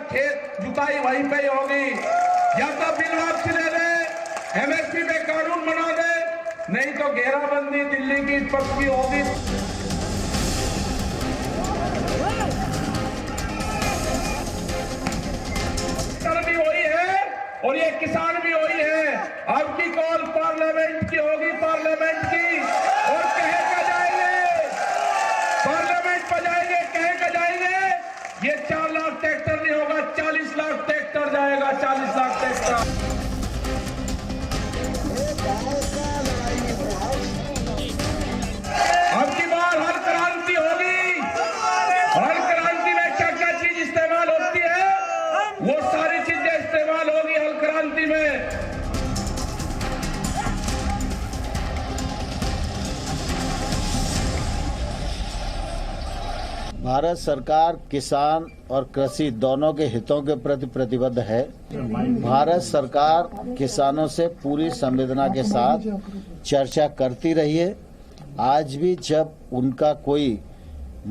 खेत जुताई वहीं पे ही होगी। या तो बिल वापसी ले ले, एमएसपी पे कानून बना दे, नहीं तो घेराबंदी दिल्ली की पक्की होगी। भी वही है और ये किसान भी वही है। अब की कॉल पार्लियामेंट की होगी, पार्लियामेंट की, और कहे का जाएंगे, पार्लियामेंट पर जाएंगे, कहे का जाएंगे। ये 4 लाख ट्रैक्टर नहीं होगा, 40 लाख ट्रैक्टर जाएगा, 40 लाख ट्रैक्टर। अब की बार हर क्रांति होगी। हर क्रांति में क्या क्या चीज इस्तेमाल होती है, वो सारी चीजें इस्तेमाल होगी हर क्रांति में। भारत सरकार किसान और कृषि दोनों के हितों के प्रति प्रतिबद्ध है। भारत सरकार किसानों से पूरी संवेदना के साथ चर्चा करती रही है। आज भी जब उनका कोई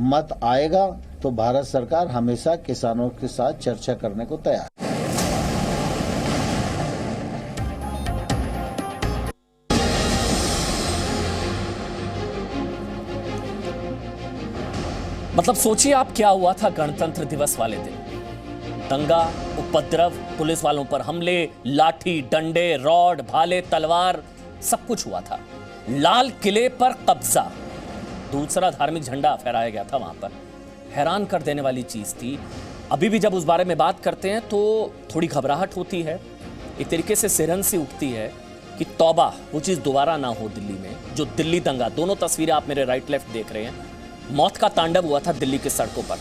मत आएगा तो भारत सरकार हमेशा किसानों के साथ चर्चा करने को तैयार है। मतलब सोचिए आप, क्या हुआ था गणतंत्र दिवस वाले दिन। दंगा, उपद्रव, पुलिस वालों पर हमले, लाठी डंडे, रॉड, भाले, तलवार, सब कुछ हुआ था। लाल किले पर कब्जा, दूसरा धार्मिक झंडा फहराया गया था वहां पर। हैरान कर देने वाली चीज थी। अभी भी जब उस बारे में बात करते हैं तो थोड़ी घबराहट होती है, एक तरीके से सिरहन सी उठती है कि तौबा, वो चीज दोबारा ना हो दिल्ली में। जो दिल्ली दंगा, दोनों तस्वीरें आप मेरे राइट लेफ्ट देख रहे हैं, मौत का तांडव हुआ था दिल्ली के सड़कों पर।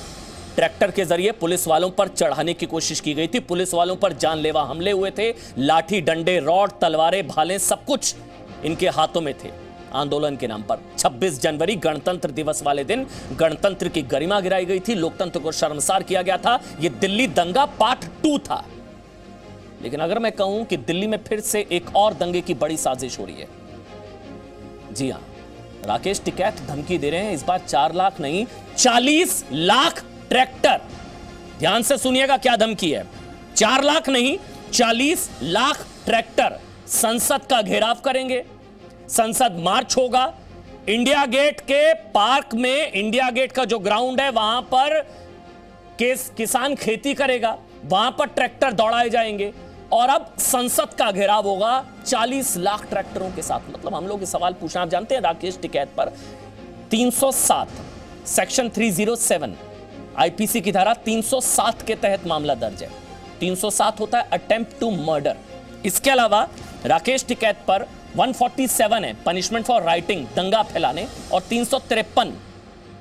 ट्रैक्टर के जरिए पुलिस वालों पर चढ़ाने की कोशिश की गई थी, पुलिस वालों पर जानलेवा हमले हुए थे, लाठी डंडे, रॉड, तलवारें, भाले, सब कुछ इनके हाथों में थे आंदोलन के नाम पर। 26 जनवरी गणतंत्र दिवस वाले दिन गणतंत्र की गरिमा गिराई गई थी, लोकतंत्र को शर्मसार किया गया था। यह दिल्ली दंगा पार्ट 2 था। लेकिन अगर मैं कहूं कि दिल्ली में फिर से एक और दंगे की बड़ी साजिश हो रही है, जी हां, राकेश टिकैत धमकी दे रहे हैं। इस बार 4 लाख नहीं, 40 लाख ट्रैक्टर। ध्यान से सुनिएगा क्या धमकी है। 4 लाख नहीं, 40 लाख ट्रैक्टर संसद का घेराव करेंगे, संसद मार्च होगा, इंडिया गेट के पार्क में, इंडिया गेट का जो ग्राउंड है वहां पर किसान खेती करेगा, वहां पर ट्रैक्टर दौड़ाए जाएंगे और अब संसद का घेराव होगा 40 लाख ट्रैक्टरों के साथ। मतलब हम लोग ये सवाल पूछना, आप जानते हैं राकेश टिकैत पर 307 सेक्शन 307 आईपीसी की धारा 307 के तहत मामला दर्ज है। 307 होता है अटेम्प्ट टू मर्डर। इसके अलावा राकेश टिकैत पर 147 है पनिशमेंट फॉर राइटिंग, दंगा फैलाने, और 353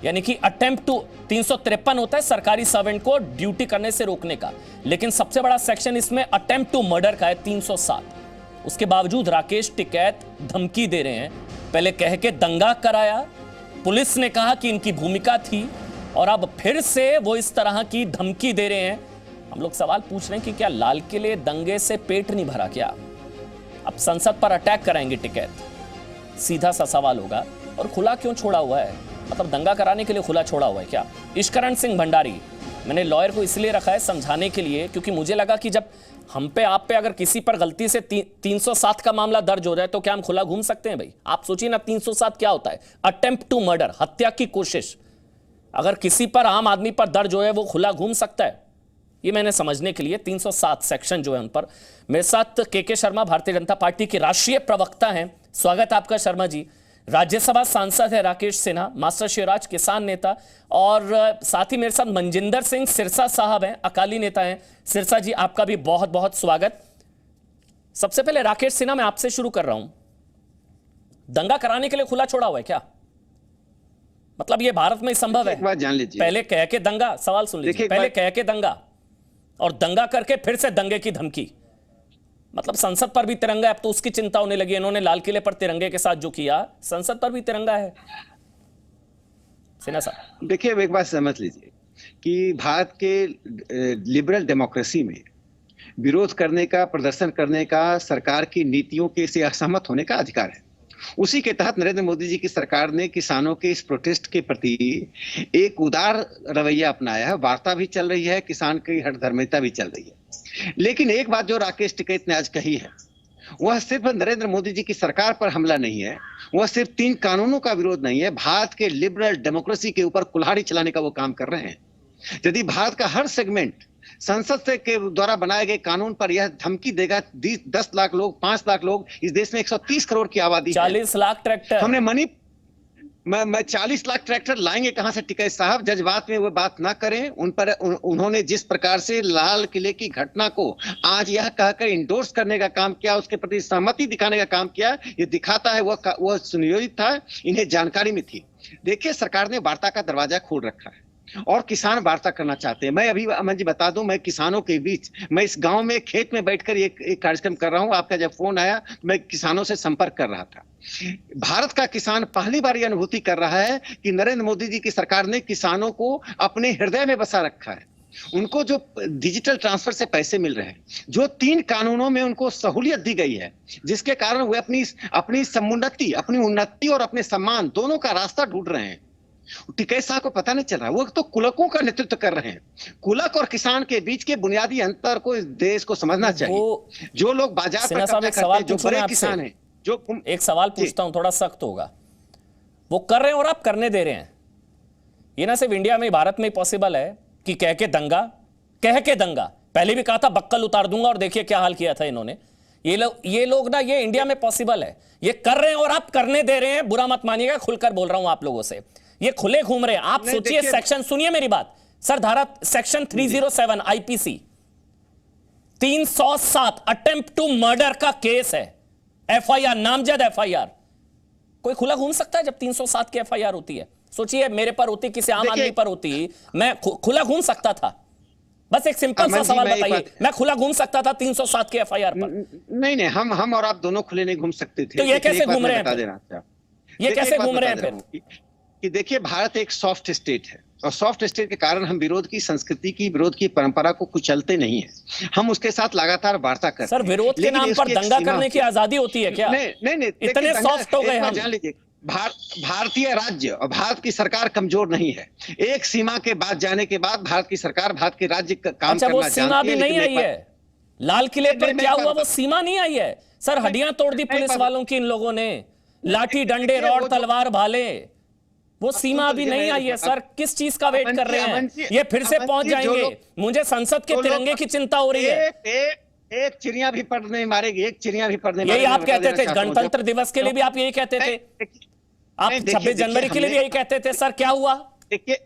यानी कि अटेम्प्ट टू, 353 होता है सरकारी सर्वेंट को ड्यूटी करने से रोकने का, लेकिन सबसे बड़ा सेक्शन इसमें अटेम्प्ट टू मर्डर का है 307। उसके बावजूद राकेश टिकैत धमकी दे रहे हैं। पहले कह के दंगा कराया, पुलिस ने कहा कि इनकी भूमिका थी, और अब फिर से वो इस तरह की धमकी दे रहे हैं। हम लोग सवाल पूछ रहे हैं कि क्या लाल किले दंगे से पेट नहीं भरा क्या? अब संसद पर अटैक कराएंगे टिकैत, सीधा सा सवाल होगा। और खुला क्यों छोड़ा हुआ है? मतलब दंगा कराने के लिए खुला छोड़ा हुआ है क्या? ईशकरण सिंह भंडारी, मैंने लॉयर को इसलिए रखा है समझाने के लिए, क्योंकि मुझे लगा कि जब हम पे, आप पे अगर किसी पर गलती से 307 का मामला दर्ज हो जाए तो क्या हम खुला घूम सकते हैं? भाई आप सोचिए ना, 307 क्या होता है? अटेम्प्ट टू मर्डर, हत्या की कोशिश। अगर किसी पर, आम आदमी पर दर्ज हो है, वो खुला घूम सकता है? ये मैंने समझने के लिए 307 सेक्शन जो है उन पर। मेरे साथ के शर्मा, भारतीय जनता पार्टी के राष्ट्रीय प्रवक्ता हैं। स्वागत आपका शर्मा जी। राज्यसभा सांसद है राकेश सिन्हा, मास्टर शिवराज किसान नेता, और साथ ही मेरे साथ मनजिंदर सिंह सिरसा साहब हैं, अकाली नेता हैं। सिरसा जी, आपका भी बहुत बहुत स्वागत। सबसे पहले राकेश सिन्हा, मैं आपसे शुरू कर रहा हूं। दंगा कराने के लिए खुला छोड़ा हुआ है क्या? मतलब ये भारत में संभव है? एक बात जान लीजिए, पहले कह के दंगा, सवाल सुन लीजिए, पहले कह के दंगा और दंगा करके फिर से दंगे की धमकी। मतलब संसद पर भी तिरंगा, अब तो उसकी चिंता होने लगी। इन्होंने लाल किले पर तिरंगे के साथ जो किया, संसद पर भी तिरंगा है। सिन्हा साहब, देखिए एक बात समझ लीजिए कि भारत के लिबरल डेमोक्रेसी में विरोध करने का, प्रदर्शन करने का सरकार की नीतियों के से असहमत होने का अधिकार है। उसी के तहत नरेंद्र मोदी जी की सरकार ने किसानों के इस प्रोटेस्ट के प्रति एक उदार रवैया अपनाया है। वार्ता भी चल रही है, किसान की हठधर्मिता भी चल रही है। लेकिन एक बात जो राकेश टिकैत ने आज कही है, वह सिर्फ नरेंद्र मोदी जी की सरकार पर हमला नहीं है, वह सिर्फ 3 कानूनों का विरोध नहीं है, भारत के लिबरल डेमोक्रेसी के ऊपर कुल्हाड़ी चलाने का वो काम कर रहे हैं। यदि भारत का हर सेगमेंट संसद से के द्वारा बनाए गए कानून पर यह धमकी देगा, 10 लाख लोग, 5 लाख लोग, इस देश में 130 करोड़ की आबादी है। 40 लाख ट्रैक्टर हमने मैं 40 लाख ट्रैक्टर लाएंगे कहां से टिकैत साहब? जज्बात में वो बात ना करें। उन्होंने जिस प्रकार से लाल किले की घटना को आज यह कहकर इंडोर्स करने का काम किया, उसके प्रति सहमति दिखाने का काम किया, ये दिखाता है वह सुनियोजित था, इन्हें जानकारी में थी। देखिए, सरकार ने वार्ता का दरवाजा खोल रखा है और किसान वार्ता करना चाहते हैं। मैं अभी अमन जी बता दूं, मैं किसानों के बीच, मैं इस गांव में खेत में बैठकर एक कार्यक्रम कर रहा हूं। आपका जब फोन आया, मैं किसानों से संपर्क कर रहा था। भारत का किसान पहली बार यह अनुभूति कर रहा है कि नरेंद्र मोदी जी की सरकार ने किसानों को अपने हृदय में बसा रखा है। उनको जो डिजिटल ट्रांसफर से पैसे मिल रहे हैं, जो 3 कानूनों में उनको सहूलियत दी गई है, जिसके कारण वे अपनी समुन्नति, अपनी उन्नति और अपने सम्मान दोनों का रास्ता ढूंढ रहे हैं। टिकैत साहब को पता नहीं चल रहा, वो तो कुलकों का नेतृत्व कर रहे हैं। कुलक और किसान के बीच के बुनियादी अंतर को इस देश को समझना चाहिए। जो लोग बाजार पर कब्जा करते हैं, जो बड़े किसान हैं, एक सवाल पूछता हूं, थोड़ा सख्त होगा। वो कर रहे हैं और आप करने दे रहे हैं। ये ना सिर्फ इंडिया में, भारत में पॉसिबल है कि कह के दंगा, पहले भी कहा था बक्कल उतार दूंगा, और देखिए क्या हाल किया था इन्होंने। ये लोग ना, ये इंडिया में पॉसिबल है। ये कर रहे हैं और आप करने दे रहे हैं। बुरा मत मानिएगा, खुलकर बोल रहा हूं आप लोगों से। ये खुले घूम रहे हैं। आप सोचिए, सेक्शन, सुनिए मेरी बात सर, धारा section 307 IPC 307 attempt to murder का केस है। एफआईआर, नामजद एफआईआर। कोई खुला घूम सकता है जब 307 की एफआईआर होती है? सोचिए, मेरे पर होती, किसी आम आदमी पर होती, मैं खुला घूम सकता था? बस एक सिंपल सा सवाल बताइए, मैं खुला घूम सकता था 307 की एफआईआर पर? नहीं, हम और आप दोनों खुले नहीं घूम सकते थे। तो ये कैसे घूम रहे हैं? ये कैसे घूम रहे हैं फिर? कि देखिए, भारत एक सॉफ्ट स्टेट है और सॉफ्ट स्टेट के कारण हम विरोध की संस्कृति की, विरोध की परंपरा को कुचलते नहीं है। हम उसके साथ लगातार वार्ता करते हैं। सर, विरोध के नाम पर दंगा करने की आजादी होती है क्या? नहीं, इतने सॉफ्ट हो गए हम। जान लीजिए, भारतीय राज्य और भारत की सरकार कमजोर नहीं है। एक सीमा के बाद जाने के बाद भारत की सरकार, भारत के राज्य का काम करना जानती है। सीमा भी नहीं आई है। लाल किले पर क्या हुआ, वो सीमा नहीं आई है सर। हड्डियां तोड़ दी पुलिस वालों की इन लोगों ने, लाठी, डंडे, रॉड, तलवार, भाले। वो सीमा अभी नहीं आई है सर। किस चीज का वेट कर रहे हैं? ये फिर से पहुंच जाएंगे। मुझे संसद के तिरंगे की चिंता हो रही है। एक चिड़िया भी पर नहीं मारेगी, एक चिड़िया भी पर नहीं मारेगी। यही आप कहते थे गणतंत्र दिवस के लिए भी, आप यही कहते थे। आप 26 जनवरी के लिए भी यही कहते थे। सर, क्या हुआ? देखिए,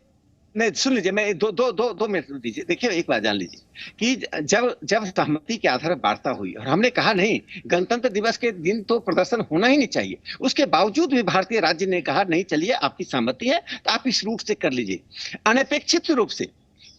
नहीं, सुन लीजिए, मैं दो मिनट दीजिए। देखिए, एक बात जान लीजिए कि जब सहमति के आधार पर वार्ता हुई और हमने कहा नहीं, गणतंत्र दिवस के दिन तो प्रदर्शन होना ही नहीं चाहिए, उसके बावजूद भी भारतीय राज्य ने कहा नहीं, चलिए आपकी सहमति है तो आप इस रूप से कर लीजिए। अनपेक्षित रूप से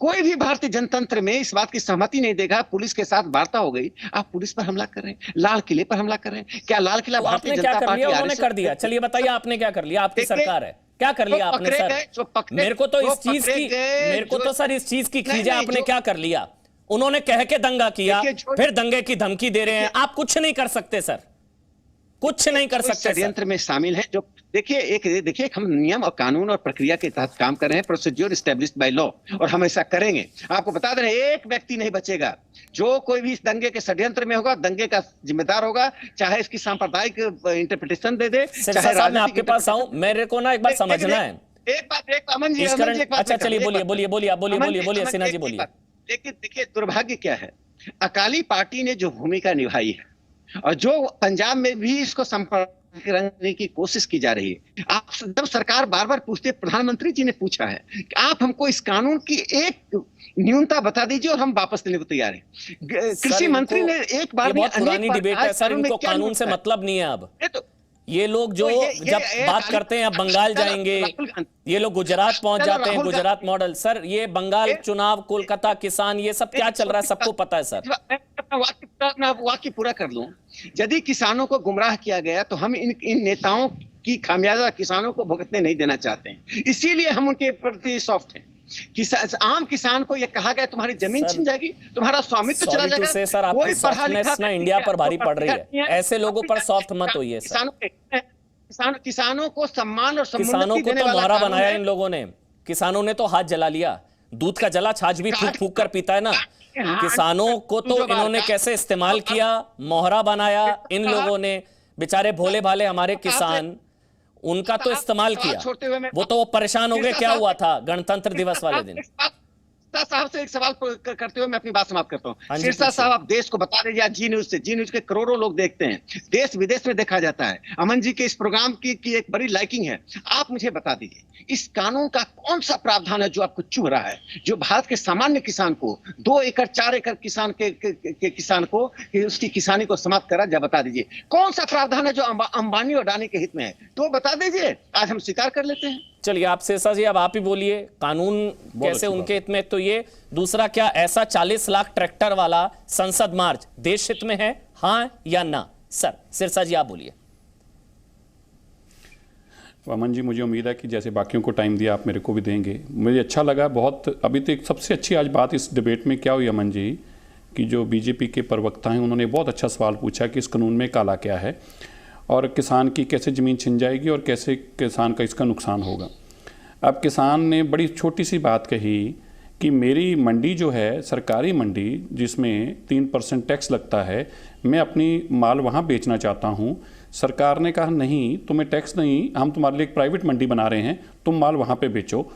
कोई भी भारतीय जनतंत्र में इस बात की सहमति नहीं देगा। पुलिस के साथ वार्ता हो गई, आप पुलिस पर हमला कर रहे हैं, लाल किले पर हमला कर रहे हैं। क्या लाल किला भारतीय जनता पार्टी उन्होंने कर दिया? चलिए बताइए, आपने क्या कर लिया? आपकी सरकार है, क्या कर लिया आपने सर? मेरे को तो इस चीज की, मेरे को तो सर इस चीज की खींचे, आपने क्या कर लिया? उन्होंने कह के दंगा किया, फिर दंगे की धमकी दे रहे हैं। आप कुछ नहीं कर सकते सर, कुछ नहीं कर सकते। षड्यंत्र में शामिल है जो, देखिए हम नियम और कानून और प्रक्रिया के तहत काम कर रहे हैं, प्रोसीड्योर एस्टैब्लिश्ड बाय लॉ, और हम ऐसा करेंगे। आपको बता दें, एक व्यक्ति नहीं बचेगा। जो कोई भी इस दंगे के षड्यंत्र में होगा, दंगे का जिम्मेदार होगा, चाहे इसकी सांप्रदायिक इंटरप्रिटेशन दे दे, चाहे मैं आपके पास आऊं। मेरे को ना एक बात समझना है। एक अमन जी, अच्छा चलिए, बोलिए सिन्हा जी, बोलिए। देखिए, दुर्भाग्य क्या है, अकाली पार्टी ने जो भूमिका निभाई है और जो पंजाब में भी इसको संपर्क करने की कोशिश की जा रही है। आप जब सरकार बार बार पूछते, प्रधानमंत्री जी ने पूछा है कि आप हमको इस कानून की एक न्यूनता बता दीजिए और हम वापस लेने को तैयार हैं। कृषि मंत्री ने एक बार, बहुत पुरानी डिबेट है सर, इनको कानून से मतलब नहीं है अब। ये लोग जो जब बात करते हैं अब बंगाल जाएंगे, ये लोग गुजरात पहुंच जाते हैं, गुजरात मॉडल। सर, ये बंगाल चुनाव, कोलकाता किसान, ये सब क्या चल रहा है, सबको पता है सर। वाक्य पूरा कर लूं। यदि किसानों को गुमराह किया गया तो हम इन नेताओं की खामियाजा किसानों को भुगतने नहीं देना चाहते हैं, इसीलिए हम उनके प्रति सॉफ्ट हैं। आम किसान को यह कहा गया, तुम्हारी जमीन छिन जाएगी, तुम्हारा स्वामित्व चला जाएगा। सर, आपकी सॉफ्टनेस ना इंडिया पर भारी पड़ रही है। ऐसे लोगों पर सॉफ्ट मत होइए सर। किसानों को सम्मान और किसानों समुन्नति को देने तो वाला मोहरा कानून बनाया है। इन लोगों ने, किसानों ने तो हाथ जला लिया, दूध का जला छाछ भी फूक फूक कर पीता है ना। किसानों को तो इन्होंने कैसे इस्तेमाल किया, मोहरा बनाया इन लोगों ने, बेचारे भोले भाले हमारे किसान, उनका तो इस्तेमाल किया। वो तो परेशान हो गए, क्या हुआ था गणतंत्र दिवस वाले दिन। सिरसा साहब से एक सवाल करते हुए मैं अपनी बात समाप्त करता हाँ हूँ। जी, सिरसा पूछिए। साहब, आप देश को बता दीजिए, जी न्यूज से, जी न्यूज के करोड़ों लोग देखते हैं, देश विदेश में देखा जाता है। अमन जी के इस प्रोग्राम की एक बड़ी लाइकिंग है। आप मुझे बता दीजिए, इस कानून का कौन सा प्रावधान है जो आपको चुभ रहा है, जो भारत के सामान्य किसान को, 2 एकड़ 4 एकड़ किसान के किसान को, उसकी किसानी को समाप्त करा जाए? बता दीजिए कौन सा प्रावधान है जो अंबानी और अडानी के हित में है, तो बता दीजिए, आज हम स्वीकार कर लेते हैं। चलिए आप सिरसा जी, अब आप ही बोलिए, कानून कैसे उनके हित में, तो ये दूसरा, क्या ऐसा 40 लाख ट्रैक्टर वाला संसद मार्च देश हित में है, हाँ या ना? सर सिरसा जी आप बोलिए। अमन जी, मुझे उम्मीद है कि जैसे बाकियों को टाइम दिया आप मेरे को भी देंगे। मुझे अच्छा लगा बहुत। अभी तो एक सबसे अच्छी आज बात इस डिबेट में क्या हुई अमन जी, कि जो बीजेपी के प्रवक्ता हैं उन्होंने बहुत अच्छा सवाल पूछा कि इस कानून में काला क्या है और किसान की कैसे ज़मीन छिन जाएगी और कैसे किसान का इसका नुकसान होगा। अब किसान ने बड़ी छोटी सी बात कही कि मेरी मंडी जो है, सरकारी मंडी जिसमें 3% टैक्स लगता है, मैं अपनी माल वहाँ बेचना चाहता हूँ। सरकार ने कहा नहीं, तुम्हें टैक्स नहीं, हम तुम्हारे लिए एक प्राइवेट मंडी बना रहे हैं, तुम माल वहाँ पे बेचो।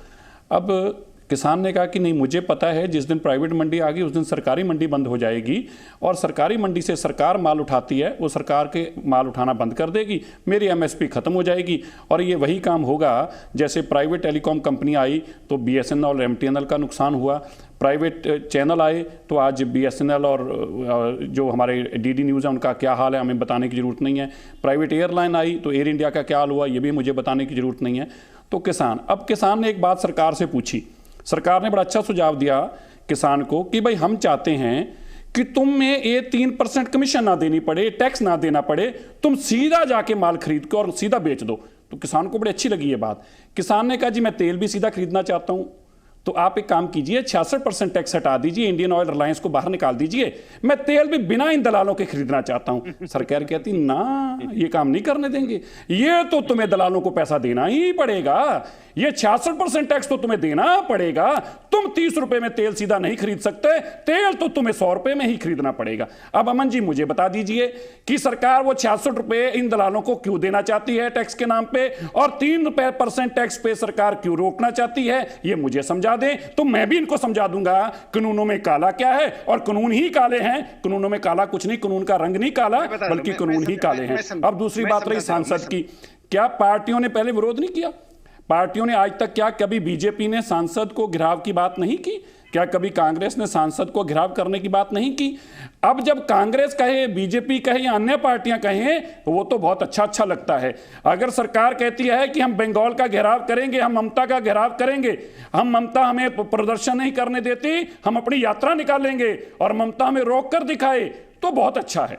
अब किसान ने कहा कि नहीं, मुझे पता है जिस दिन प्राइवेट मंडी आ गई उस दिन सरकारी मंडी बंद हो जाएगी और सरकारी मंडी से सरकार माल उठाती है, वो सरकार के माल उठाना बंद कर देगी, मेरी एमएसपी खत्म हो जाएगी। और ये वही काम होगा जैसे प्राइवेट टेलीकॉम कंपनी आई तो बीएसएनएल और एमटीएनएल का नुकसान हुआ, प्राइवेट चैनल आए तो आज बीएसएनएल और जो हमारे डीडी न्यूज़ है उनका क्या हाल है हमें बताने की ज़रूरत नहीं है, प्राइवेट एयरलाइन आई तो एयर इंडिया का क्या हाल हुआ ये भी मुझे बताने की ज़रूरत नहीं है। तो किसान, अब किसान ने एक बात सरकार से पूछी, सरकार ने बड़ा अच्छा सुझाव दिया किसान को कि भाई हम चाहते हैं कि तुम्हें ये 3% कमीशन ना देनी पड़े, टैक्स ना देना पड़े, तुम सीधा जाके माल खरीद के और सीधा बेच दो। तो किसान को बड़ी अच्छी लगी ये बात। किसान ने कहा जी मैं तेल भी सीधा खरीदना चाहता हूं, तो आप एक काम कीजिए 66% टैक्स हटा दीजिए, इंडियन ऑयल रिलायंस को बाहर निकाल दीजिए, मैं तेल भी बिना इन दलालों के खरीदना चाहता हूं। सरकार कहती ना, ये काम नहीं करने देंगे, ये तो तुम्हें दलालों को पैसा देना ही पड़ेगा, ये 66% टैक्स तो तुम्हें देना पड़ेगा, तुम 30 रुपए में तेल सीधा नहीं खरीद सकते, तेल तो तुम्हें 100 रुपए में ही खरीदना पड़ेगा। अब अमन जी मुझे बता दीजिए कि सरकार वो 66 रुपए इन दलालों को क्यों देना चाहती है टैक्स के नाम पे, और 3% टैक्स पे सरकार क्यों रोकना चाहती है, ये मुझे समझा दें तो मैं भी इनको समझा दूंगा कानूनों में काला क्या है। और कानून ही काले हैं, कानूनों में काला कुछ नहीं, कानून का रंग नहीं काला बल्कि कानून ही काले हैं। अब दूसरी बात रही सांसद की, क्या पार्टियों ने पहले विरोध नहीं किया? पार्टियों ने आज तक क्या कभी बीजेपी ने सांसद को घेराव की बात नहीं की? क्या कभी कांग्रेस ने सांसद को घेराव करने की बात नहीं की? अब जब कांग्रेस कहे, बीजेपी कहे या अन्य पार्टियां कहें वो तो बहुत अच्छा लगता है। अगर सरकार कहती है कि हम बंगाल का घेराव करेंगे, हम ममता का घेराव करेंगे, हम ममता हमें प्रदर्शन नहीं करने देती, हम अपनी यात्रा निकालेंगे और ममता हमें रोक कर दिखाए, तो बहुत अच्छा है।